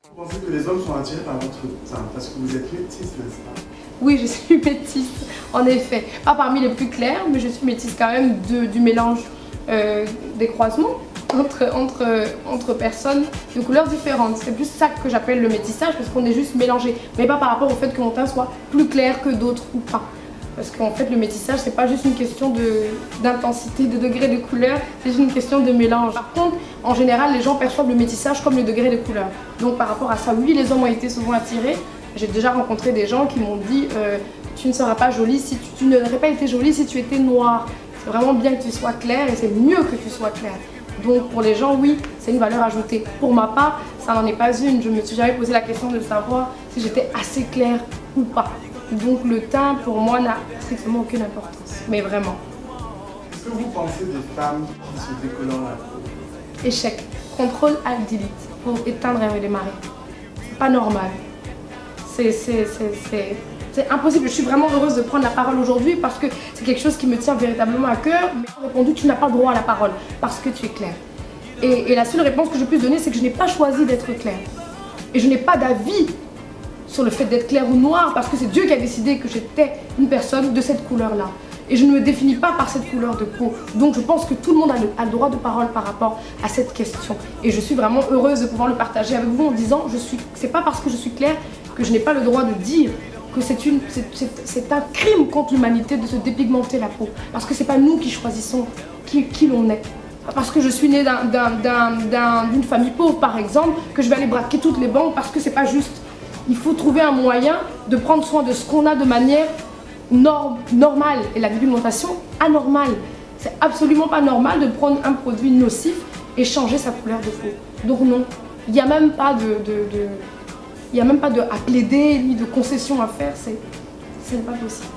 Vous pensez que les hommes sont attirés par votre teint parce que vous êtes métisse, n'est-ce pas? Oui, je suis métisse, en effet. Pas parmi les plus clairs, mais je suis métisse quand même du mélange des croisements entre personnes de couleurs différentes. C'est plus ça que j'appelle le métissage parce qu'on est juste mélangé. Mais pas par rapport au fait que mon teint soit plus clair que d'autres ou pas. Parce qu'en fait, le métissage, c'est pas juste une question d'intensité, de degré de couleur, c'est juste une question de mélange. Par contre, en général, les gens perçoivent le métissage comme le degré de couleur. Donc par rapport à ça, oui, les hommes ont été souvent attirés. J'ai déjà rencontré des gens qui m'ont dit tu ne seras pas jolie si tu n'aurais pas été jolie si tu étais noire. C'est vraiment bien que tu sois claire et c'est mieux que tu sois claire. Donc pour les gens, oui, c'est une valeur ajoutée. Pour ma part, ça n'en est pas une. Je me suis jamais posé la question de savoir si j'étais assez claire ou pas. Donc le teint, pour moi, n'a strictement aucune importance. Mais vraiment. Qu'est-ce que vous pensez des femmes qui se décolorent la peau? Échec. Contrôle Alt Delete pour éteindre et redémarrer. C'est pas normal. C'est impossible. Je suis vraiment heureuse de prendre la parole aujourd'hui parce que c'est quelque chose qui me tient véritablement à cœur. Mais j'ai répondu, tu n'as pas droit à la parole parce que tu es claire. Et la seule réponse que je puisse donner, c'est que je n'ai pas choisi d'être claire. Et je n'ai pas d'avis sur le fait d'être claire ou noire parce que c'est Dieu qui a décidé que j'étais une personne de cette couleur-là. Et je ne me définis pas par cette couleur de peau. Donc je pense que tout le monde a le droit de parole par rapport à cette question. Et je suis vraiment heureuse de pouvoir le partager avec vous en disant, c'est pas parce que je suis claire que je n'ai pas le droit de dire que c'est un crime contre l'humanité de se dépigmenter la peau. Parce que c'est pas nous qui choisissons qui l'on est. Parce que je suis née d'une famille pauvre par exemple, que je vais aller braquer toutes les banques parce que c'est pas juste. Il faut trouver un moyen de prendre soin de ce qu'on a de manière normale. Et la dépigmentation, anormale. C'est absolument pas normal de prendre un produit nocif et changer sa couleur de peau. Donc non, il n'y a même pas à plaider ni de concession à faire, c'est pas possible.